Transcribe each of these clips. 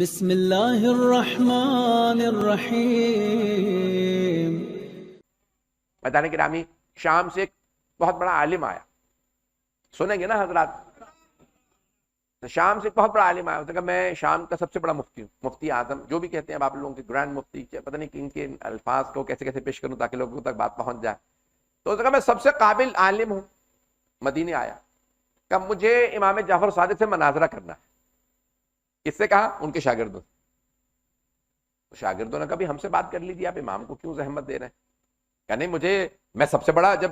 بسم اللہ الرحمن الرحیم۔ مدانی گرامی، شام سے ایک بہت بڑا عالم آیا، سنیں گے نا حضرات؟ شام سے ایک بہت بڑا عالم آیا، اس نے کہا میں شام کا سب سے بڑا مفتی ہوں، مفتی اعظم جو بھی کہتے ہیں آپ لوگوں کے گرینڈ مفتی، پتہ نہیں کہ ان کے الفاظ کو کیسے کیسے پیش کروں تاکہ لوگوں تک بات پہنچ جائے۔ تو اس نے کہا میں سب سے قابل عالم ہوں، مدینے آیا، کہ مجھے امام جعفر صادق سے مناظرہ کرنا ہے۔ کس سے کہا؟ ان کے شاگردوں سے۔ شاگردوں نے کہا بھی ہم سے بات کر لیجیے، آپ امام کو کیوں زحمت دے رہے ہیں؟ کہ نہیں، میں سب سے بڑا، جب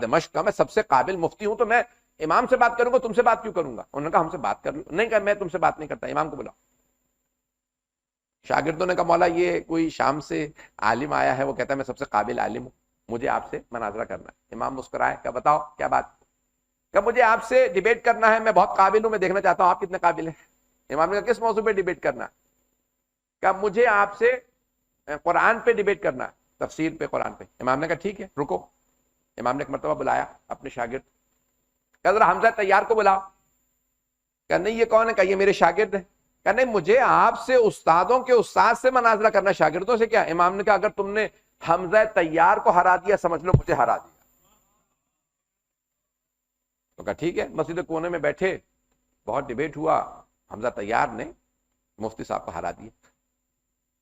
دمشق کا میں سب سے قابل مفتی ہوں تو میں امام سے بات کروں گا، تم سے بات کیوں کروں گا؟ انہوں نے کہا ہم سے بات کر لو۔ نہیں کہا میں تم سے بات نہیں کرتا، امام کو بلاؤ۔ شاگردوں نے کہا مولا یہ کوئی شام سے عالم آیا ہے، وہ کہتا ہے میں سب سے قابل عالم ہوں، مجھے آپ سے مناظرہ کرنا ہے۔ امام مسکرائے کہ بتاؤ کیا بات؟ کہ مجھے آپ سے ڈیبیٹ کرنا ہے، میں بہت قابل ہوں، میں دیکھنا چاہتا ہوں آپ کتنے قابل ہیں۔ امام نے کہا کس موضوع پہ ڈیبیٹ کرنا ہے؟ کہ مجھے آپ سے قرآن پہ ڈیبیٹ کرنا ہے، تفسیر پہ، قرآن پہ۔ امام نے کہا ٹھیک ہے رکو۔ امام نے ایک مرتبہ بلایا اپنے شاگرد، کہ ذرا حمزہ طیار کو بلاؤ۔ کہ نہیں یہ کون ہے؟ کہ یہ میرے شاگرد ہیں۔ کہ نہیں مجھے آپ سے استادوں کے استاد سے مناظرہ کرنا، شاگردوں سے کیا؟ امام نے کہا اگر تم نے حمزہ طیار کو ہرا دیا سمجھ لو مجھے ہرا دیا۔ تو کہا ٹھیک ہے۔ مسجد کونے میں بیٹھے، بہت ڈیبیٹ ہوا، حمزہ طیار نے مفتی صاحب کو ہرا دیا۔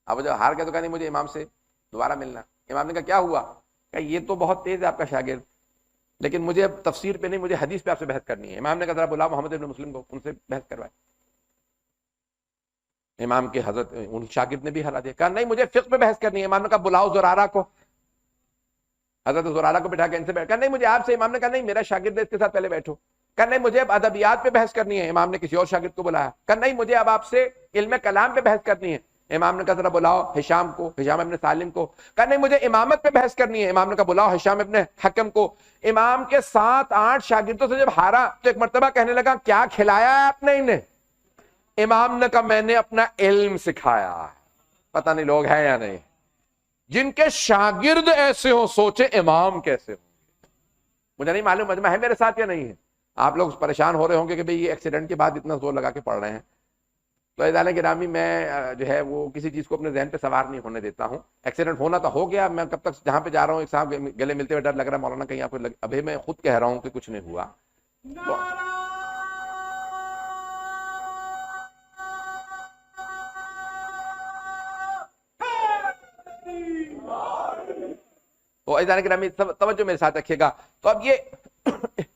اب جب ہار گیا تو کہا نہیں مجھے امام سے دوبارہ ملنا۔ امام نے کہا کیا ہوا؟ کہ یہ تو بہت تیز ہے آپ کا شاگرد، لیکن مجھے اب تفسیر پہ نہیں، مجھے حدیث پہ آپ سے بحث کرنی ہے۔ امام نے کہا ذرا بلاؤ محمد ابن مسلم کو، ان سے بحث کروائے۔ امام کے حضرت ان شاگرد نے بھی ہرا دیا۔ کہا نہیں مجھے فقہ پہ بحث کرنی ہے۔ امام نے کہا بلاؤ زرارہ کو۔ حضرت زرارہ کو بٹھا کے ان سے بیٹھ۔ کہا نہیں مجھے آپ سے۔ امام نے کہا نہیں میرا شاگرد ہے، اس کے ساتھ پہلے بیٹھو۔ کہا نہیں مجھے اب ادبیات پہ بحث کرنی ہے۔ امام نے کسی اور شاگرد کو بلایا۔ کہا نہیں مجھے اب آپ سے علم کلام پہ بحث کرنی ہے۔ امام نے کہا ذرا بلاؤ ہشام کو، ہشام ابن سالم کو۔ کہا نہیں مجھے امامت پہ بحث کرنی ہے۔ امام نے کہا بلاؤ ہشام ابن حکم کو۔ امام کے 7-8 شاگردوں سے جب ہارا تو ایک مرتبہ کہنے لگا کیا کھلایا ہے آپ نے انہیں؟ امام نے کہا میں نے اپنا علم سکھایا ہے۔ پتہ نہیں لوگ ہیں یا نہیں، جن کے شاگرد ایسے ہوں سوچے امام کیسے ہوں۔ مجھے نہیں معلوم مجمع ہے میرے ساتھ یا نہیں ہے۔ آپ لوگ پریشان ہو رہے ہوں گے کہ بھئی یہ ایکسیڈنٹ کے بعد اتنا زور لگا کے پڑھ رہے ہیں۔ تو عزیزان گرامی میں جو ہے وہ کسی چیز کو اپنے ذہن پہ سوار نہیں ہونے دیتا ہوں۔ ایکسیڈنٹ ہونا تو ہو گیا، میں کب تک جہاں پہ جا رہا ہوں ایک صاحب گلے ملتے ہوئے ڈر لگ رہا ہے مولانا کہیں آپ کو ابھی میں خود کہہ رہا ہوں کہ کچھ نہیں ہوا۔ تو عزیزان گرامی توجہ میرے ساتھ رکھیے گا۔ تو اب یہ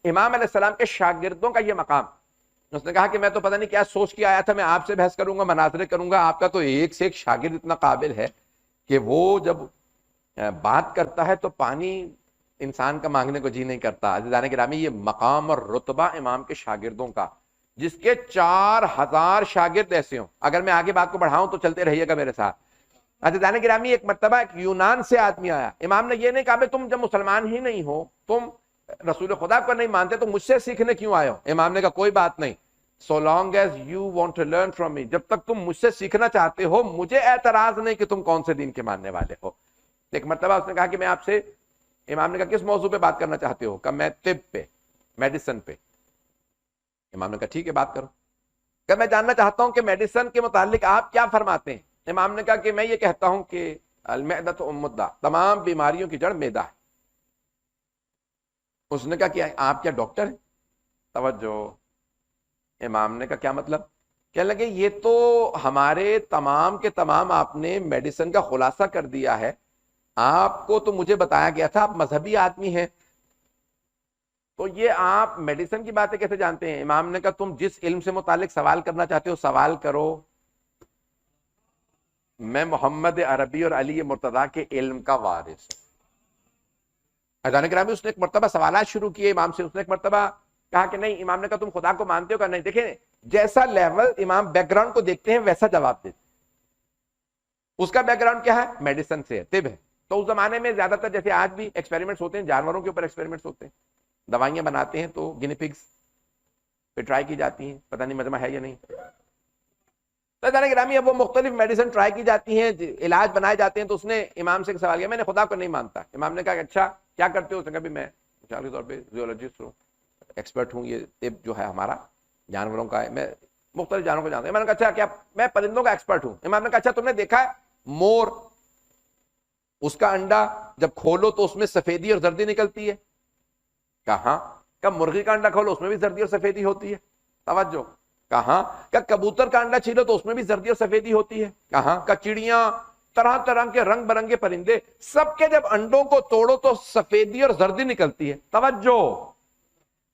امام علیہ السلام کے شاگردوں کا یہ مقام، اس نے کہا کہ میں تو پتہ نہیں کیا سوچ کے آیا تھا، میں آپ سے بحث کروں گا، مناظرے کروں گا۔ آپ کا تو ایک سے ایک شاگرد اتنا قابل ہے کہ وہ جب بات کرتا ہے تو پانی انسان کا مانگنے کو جی نہیں کرتا۔ عزیزان گرامی یہ مقام اور رتبہ امام کے شاگردوں کا، جس کے 4000 شاگرد ایسے ہوں۔ اگر میں آگے بات کو بڑھاؤں تو چلتے رہیے گا میرے ساتھ۔ عزیزان گرامی ایک مرتبہ ایک یونان سے آدمی آیا، امام نے یہ نہیں کہا تم جب مسلمان ہی نہیں ہو، تم رسول خدا کو نہیں مانتے تو مجھ سے سیکھنے کیوں آئے ہو؟ امام نے کہا کوئی بات نہیں، so long as you want to learn from me، جب تک تم مجھ سے سیکھنا چاہتے ہو مجھے اعتراض نہیں کہ تم کون سے دین کے ماننے والے ہو۔ ایک مرتبہ اس نے کہا کہ میں آپ سے، امام نے کہا کس موضوع پہ بات کرنا چاہتے ہو؟ کہ میں طب پہ، میڈیسن پہ۔ امام نے کہا ٹھیک ہے بات کرو۔ کہ میں جاننا چاہتا ہوں کہ میڈیسن کے متعلق آپ کیا فرماتے ہیں؟ امام نے کہا کہ میں یہ کہتا ہوں کہ المعدۃ ام الداء، تمام بیماریوں کی جڑ معدہ ہے۔ اس نے کہا کہ آپ کیا ڈاکٹر ہیں؟ توجہ۔ امام نے کہا کیا مطلب؟ کہنے لگے یہ تو ہمارے تمام کے تمام آپ نے میڈیسن کا خلاصہ کر دیا ہے، آپ کو تو مجھے بتایا گیا تھا آپ مذہبی آدمی ہیں، تو یہ آپ میڈیسن کی باتیں کیسے جانتے ہیں؟ امام نے کہا تم جس علم سے متعلق سوال کرنا چاہتے ہو سوال کرو، میں محمد عربی اور علی مرتضیٰ کے علم کا وارث ہوں۔ عزیزان گرامی اس نے ایک مرتبہ سوالات شروع کیے امام سے۔ اس نے ایک مرتبہ کہا کہ نہیں، امام نے کہا تم خدا کو مانتے ہو؟ کہ نہیں۔ دیکھیں جیسا لیول امام بیک گراؤنڈ کو دیکھتے ہیں ویسا جواب دیتے۔ اس کا بیک گراؤنڈ کیا ہے؟ میڈیسن سے ہے، طب ہے۔ تو اس زمانے میں زیادہ تر جیسے آج بھی ایکسپیریمنٹس ہوتے ہیں، جانوروں کے اوپر ایکسپیریمنٹس ہوتے ہیں، دوائیاں بناتے ہیں تو گنی پگز پہ ٹرائی کی جاتی ہیں، پتہ نہیں مجمع ہے یا نہیں۔ تو گرامی اب وہ مختلف میڈیسن ٹرائی کی جاتی ہیں، علاج بنائے جاتے ہیں۔ تو اس نے امام سے ایک سوال کیا، میں نے خدا کو نہیں مانتا۔ امام نے کہا کہ اچھا کیا کرتے ہو؟ اس نے کہا بھی میں مثال کے طور پہ زیولوجسٹ ہوں، ایکسپرٹ ہوں، یہ طب جو ہے ہمارا جانوروں کا ہے، میں مختلف جانوروں کو جانتے ہیں. میں نے کہا اچھا کیا میں پرندوں کا ایکسپرٹ ہوں. امام نے کہا اچھا تم نے دیکھا ہے مور، اس کا انڈا جب کھولو تو اس میں سفیدی اور زردی نکلتی ہے؟ کہاں. کہ مرغی کا انڈا کھولو اس میں بھی زردی اور سفیدی ہوتی ہے. توجہ. کہاں. کہ کبوتر کا انڈا چھیلو تو اس میں بھی زردی اور سفیدی ہوتی ہے. کہاں. کہ چڑیاں، طرح طرح کے رنگ برنگے پرندے، سب کے جب انڈوں کو توڑو تو سفیدی اور زردی نکلتی ہے. توجہ.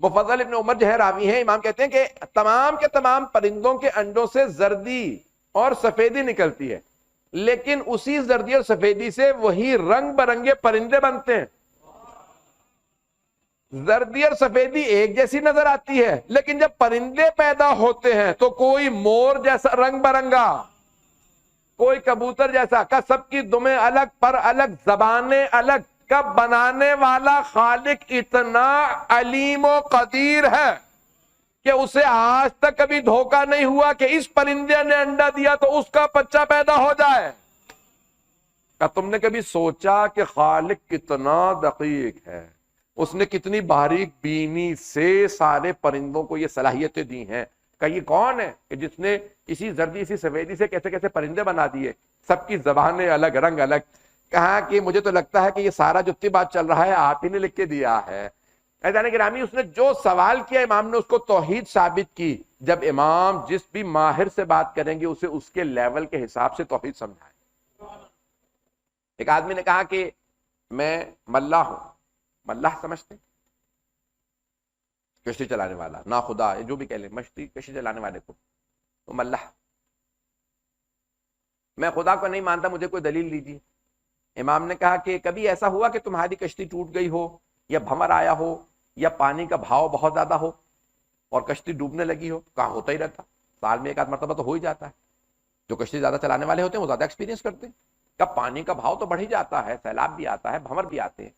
مفضل ابن عمر جو ہے راوی ہیں، امام کہتے ہیں کہ تمام کے تمام پرندوں کے انڈوں سے زردی اور سفیدی نکلتی ہے، لیکن اسی زردی اور سفیدی سے وہی رنگ برنگے پرندے بنتے ہیں. زردی اور سفیدی ایک جیسی نظر آتی ہے، لیکن جب پرندے پیدا ہوتے ہیں تو کوئی مور جیسا رنگ برنگا، کوئی کبوتر جیسا، کا سب کی دمیں الگ، پر الگ، زبانیں الگ، کا بنانے والا خالق اتنا علیم و قدیر ہے کہ اسے آج تک کبھی دھوکہ نہیں ہوا کہ اس پرندے نے انڈا دیا تو اس کا بچہ پیدا ہو جائے. کیا تم نے کبھی سوچا کہ خالق کتنا دقیق ہے؟ اس نے کتنی باریک بینی سے سارے پرندوں کو یہ صلاحیتیں دی ہیں. کہ یہ کون ہے کہ جس نے اسی زردی اسی سفیدی سے کیسے کیسے پرندے بنا دیے، سب کی زبانیں الگ، رنگ الگ. کہا کہ مجھے تو لگتا ہے کہ یہ سارا جو اتنی بات چل رہا ہے آپ ہی نے لکھ کے دیا ہے. عزیزان گرامی، اس نے جو سوال کیا امام نے اس کو توحید ثابت کی. جب امام جس بھی ماہر سے بات کریں گے اسے اس کے لیول کے حساب سے توحید سمجھائیں. ایک آدمی نے کہا کہ میں ملاح ہوں. ملاح سمجھتے ہیں؟ کشتی چلانے والا، نا خدا، جو بھی کہہ لیں، مشتی کشتی چلانے والے کو تو ملاح. میں خدا کو نہیں مانتا، مجھے کوئی دلیل دیجیے. امام نے کہا کہ کبھی ایسا ہوا کہ تمہاری کشتی ٹوٹ گئی ہو، یا بھمر آیا ہو، یا پانی کا بہاؤ بہت زیادہ ہو اور کشتی ڈوبنے لگی ہو؟ کہاں ہوتا ہی رہتا، سال میں ایک آدھ مرتبہ تو ہو ہی جاتا ہے. جو کشتی زیادہ چلانے والے ہوتے ہیں وہ زیادہ ایکسپیرینس کرتے ہیں. کب پانی کا بہاؤ تو بڑھ ہی جاتا ہے، سیلاب بھی آتا ہے، بھمر بھی آتے ہیں.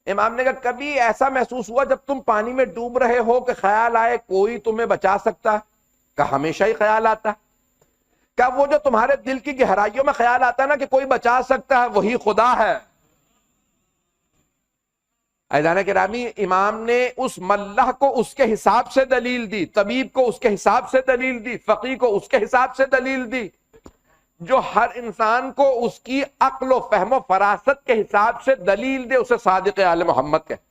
امام نے کہا کبھی ایسا محسوس ہوا جب تم پانی میں ڈوب رہے ہو کہ خیال آئے کوئی تمہیں بچا سکتا ہے؟ کہ ہمیشہ ہی خیال آتا ہے. کیا وہ جو تمہارے دل کی گہرائیوں میں خیال آتا ہے نا کہ کوئی بچا سکتا ہے، وہی خدا ہے؟ عزیزان گرامی، امام نے اس ملح کو اس کے حساب سے دلیل دی، طبیب کو اس کے حساب سے دلیل دی، فقیہ کو اس کے حساب سے دلیل دی. جو ہر انسان کو اس کی عقل و فہم و فراست کے حساب سے دلیل دے اسے صادق آل محمد کہتے ہیں.